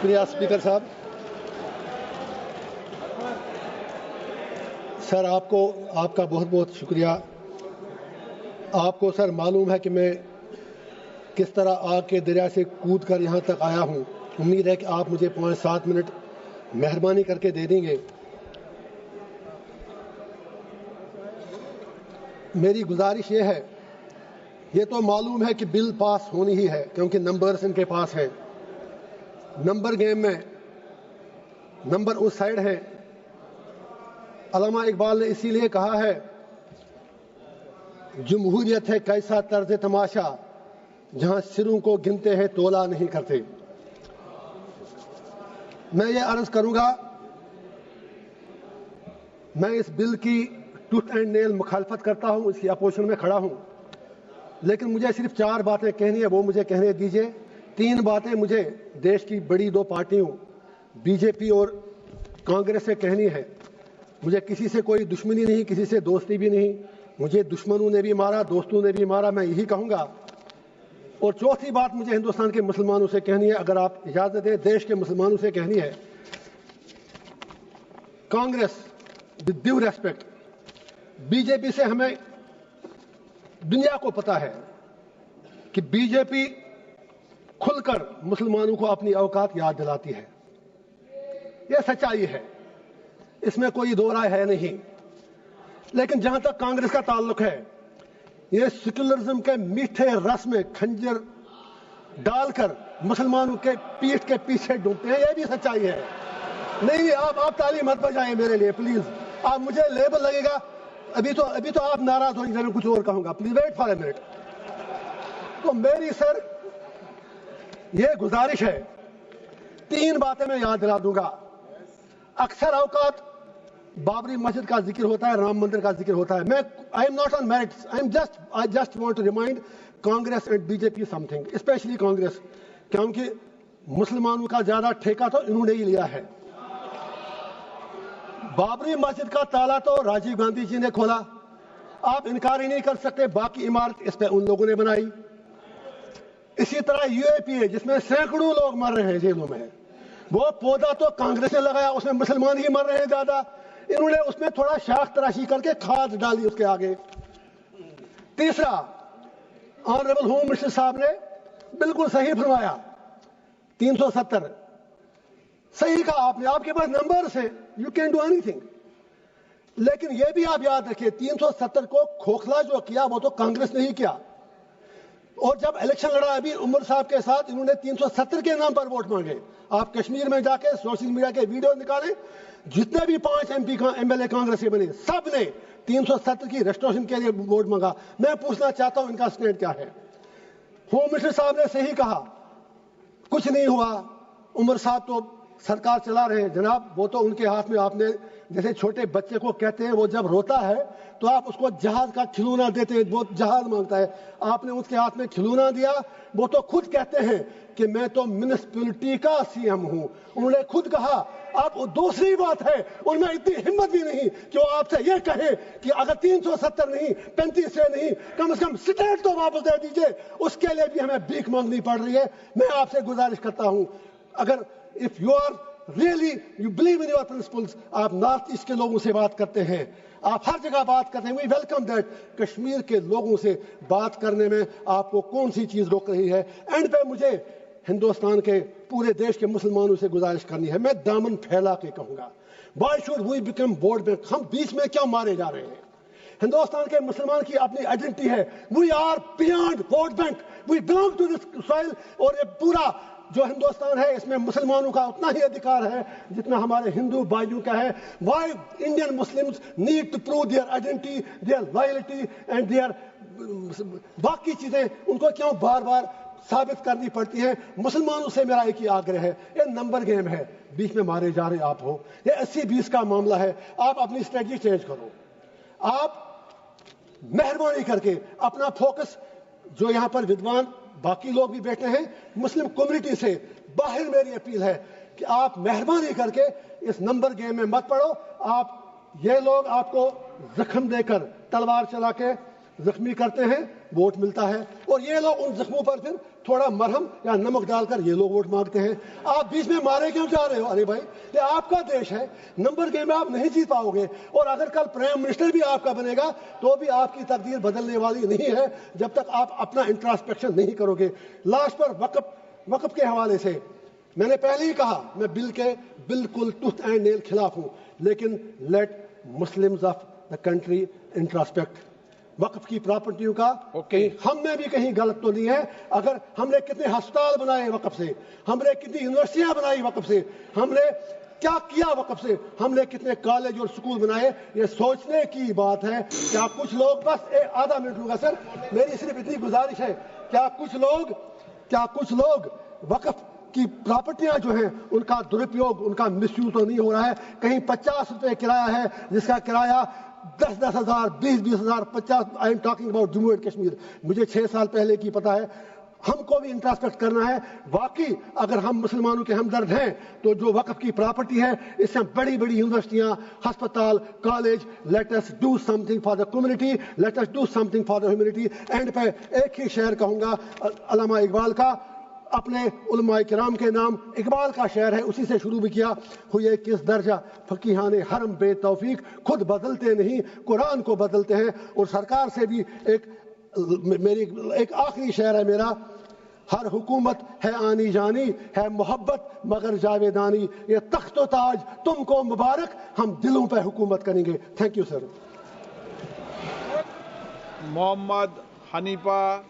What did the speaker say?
शुक्रिया स्पीकर साहब। सर आपका बहुत बहुत शुक्रिया। आपको सर मालूम है कि मैं किस तरह आग के दरिया से कूद कर यहाँ तक आया हूँ। उम्मीद है कि आप मुझे 5-7 मिनट मेहरबानी करके दे देंगे। मेरी गुजारिश ये है, ये तो मालूम है कि बिल पास होनी ही है क्योंकि नंबर्स इनके पास है। नंबर गेम में नंबर उस साइड है। अल्लामा इकबाल ने इसीलिए कहा है, जमहूरियत है कैसा तर्ज तमाशा जहां सिरों को गिनते हैं तोला नहीं करते। मैं ये अर्ज करूंगा, मैं इस बिल की टूथ एंड नेल मुखालफत करता हूं, इसकी अपोजिशन में खड़ा हूं, लेकिन मुझे सिर्फ 4 बातें कहनी है, वो मुझे कहने दीजिए। 3 बातें मुझे देश की बड़ी 2 पार्टियों बीजेपी और कांग्रेस से कहनी है। मुझे किसी से कोई दुश्मनी नहीं, किसी से दोस्ती भी नहीं। मुझे दुश्मनों ने भी मारा, दोस्तों ने भी मारा, मैं यही कहूंगा। और चौथी बात मुझे हिंदुस्तान के मुसलमानों से कहनी है, अगर आप इजाजत दें, देश के मुसलमानों से कहनी है। Congress, with due respect, BJP से हमें दुनिया को पता है कि बीजेपी खुलकर मुसलमानों को अपनी औकात याद दिलाती है। यह सच्चाई है, इसमें कोई दो राय है नहीं। लेकिन जहां तक कांग्रेस का ताल्लुक है, ये सेक्युलरिज्म के मीठे रस में खंजर डालकर मुसलमानों के पीठ के पीछे डूबते हैं, यह भी सच्चाई है। नहीं, आप ताली मत बजाएं मेरे लिए प्लीज। आप मुझे लेबल लगेगा, अभी तो आप नाराज होंगे, मैं कुछ और कहूंगा। Please wait for a minute. तो मेरी सर ये गुजारिश है, 3 बातें मैं याद दिला दूंगा। अक्सर औकात बाबरी मस्जिद का जिक्र होता है, राम मंदिर का जिक्र होता है। I am not on merits, I just want to remind Congress and BJP something, specially Congress, क्योंकि मुसलमानों का ज्यादा ठेका तो इन्होंने ही लिया है। बाबरी मस्जिद का ताला तो राजीव गांधी जी ने खोला, आप इनकार ही नहीं कर सकते। बाकी इमारत इस पे उन लोगों ने बनाई। इसी तरह यूएपीए, जिसमें सैकड़ों लोग मर रहे हैं जेलों में, वो पौधा तो कांग्रेस ने लगाया, उसमें मुसलमान ही मर रहे हैं ज्यादा। इन्होंने उसमें थोड़ा शाख तराशी करके खाद डाली उसके आगे। तीसरा, ऑनरेबल होम मिनिस्टर साहब ने बिल्कुल सही फरमाया, 370 सही कहा आपने, आपके पास नंबर्स हैं, यू कैन डू एनीथिंग। लेकिन यह भी आप याद रखिए, 370 को खोखला जो किया वो तो कांग्रेस ने ही किया। और जब इलेक्शन लड़ा अभी उमर साहब के साथ, इन्होंने 370 के नाम पर वोट मांगे। आप कश्मीर में जाके सोशल मीडिया के वीडियो निकालें, जितने भी 5 MP MLA कांग्रेस के बने, सब ने 370 की रेस्टोरेशन के लिए वोट मांगा। मैं पूछना चाहता हूं इनका स्टैंड क्या है। होम मिनिस्टर साहब ने सही कहा, कुछ नहीं हुआ, उमर साहब तो सरकार चला रहे हैं। जनाब, वो तो उनके हाथ में, आपने जैसे छोटे बच्चे को कहते हैं, वो जब रोता है तो आप उसको जहाज का खिलौना देते हैं, वो जहाज मांगता है, आपने उसके हाथ में खिलौना दिया। वो तो खुद कहते हैं कि मैं तो म्युनिसिपैलिटी का CM हूं, उन्होंने खुद कहा। अब दूसरी बात है, उनमें इतनी हिम्मत भी नहीं कि वो आपसे ये कहे कि अगर 370 नहीं, 35 से नहीं, कम से कम स्टेट तो वापस दे दीजिए। उसके लिए भी हमें भीख मांगनी पड़ रही है। मैं आपसे गुजारिश करता हूं, अगर if you are really you believe in your principles, आप नॉर्थ ईस्ट के लोगों से बात करते हैं, आप हर जगह बात करते हैं, वी वेलकम दैट। कश्मीर के लोगों से बात करने में आपको कौन सी चीज रोक रही है? एंड पे मुझे हिंदुस्तान के पूरे देश के मुसलमानों से गुजारिश करनी है, मैं दामन फैला के कहूंगा, why should we become vote bank? हम बीच में क्यों मारे जा रहे हैं? हिंदुस्तान के मुसलमान की अपनी आइडेंटिटी है, we are beyond vote bank, we belong to this soil. और ये पूरा जो हिंदुस्तान है, इसमें मुसलमानों का उतना ही अधिकार है जितना हमारे हिंदू भाइयों का है। Why Indian Muslims need to prove their identity, their loyalty and their बाकी चीजें उनको क्यों बार बार साबित करनी पड़ती है? मुसलमानों से मेरा एक ही आग्रह है, ये नंबर गेम है, बीच में मारे जा रहे आप हो, ये 80-20 का मामला है। आप अपनी स्ट्रेटजी चेंज करो। आप मेहरबानी करके अपना फोकस, जो यहां पर विद्वान बाकी लोग भी बैठे हैं, मुस्लिम कम्युनिटी से बाहर मेरी अपील है कि आप मेहरबानी करके इस नंबर गेम में मत पड़ो। आप ये लोग आपको जख्म देकर, तलवार चला के जख्मी करते हैं, वोट मिलता है। اور یہ لوگ ان زخموں پر پھر تھوڑا مرہم یا نمک ڈال کر یہ لوگ ووٹ مانگتے ہیں. آپ بیچ میں مارے کیوں جا رہے ہو؟ ارے بھائی یہ آپ کا دیش ہے, نمبر گیم میں آپ نہیں جیت پاؤ گے, اور اگر کل پرائم منسٹر بھی آپ کا بنے گا تو بھی آپ کی تقدیر بدلنے والی نہیں ہے جب تک آپ اپنا انٹراسپیکشن نہیں کرو گے. لاسٹ پر وقف کے حوالے سے میں نے پہلے ہی کہا میں بل کے بالکل ٹوتھ اینڈ نیل خلاف ہوں, لیکن let Muslims of the country introspect. وقف کی پراپرٹیوں کا ہم میں بھی کہیں غلط تو نہیں ہے. اگر ہم نے کتنے ہسپتال بنائے وقف سے, ہم نے کتنی یونیورسٹیاں بنائی وقف سے, ہم نے کیا کیا وقف سے, ہم نے کتنے کالج اور سکول بنائے, یہ سوچنے کی بات ہے. کیا کچھ لوگ, بس آدھا منٹ لوں گا سر, میری صرف اتنی گزارش ہے, کیا کچھ لوگ وقف کی پراپرٹیاں جو ہیں ان کا درپیوگ, ان کا مس یوز تو نہیں ہو رہا ہے؟ کہیں 50 روپے کرایہ ہے جس کا کرایہ 10,000 20,000 50. I am talking about Jammu and Kashmir. مجھے 6 سال پہلے کی پتہ ہے. ہم کو بھی انٹراسپیکٹ کرنا ہے. واقعی اگر ہم مسلمانوں کے ہمدرد ہیں تو جو وقف کی پراپرٹی ہے اس سے بڑی بڑی یونیورسٹیاں, ہسپتال, college, let us do something for the community, let us do something for the humanity. And پہ ایک ہی شعر کہوں گا علامہ اقبال کا, اپنے علماء کرام کے نام اقبال کا شعر ہے, اسی سے شروع بھی کیا. ہوئے کس درجہ فقیہان حرم بے توفیق, خود بدلتے نہیں قرآن کو بدلتے ہیں. اور سرکار سے بھی ایک آخری شعر ہے میرا, ہر حکومت ہے آنی جانی, ہے محبت مگر جاویدانی, یہ تخت و تاج تم کو مبارک, ہم دلوں پہ حکومت کریں گے. Thank you sir. Muhammad Hanifa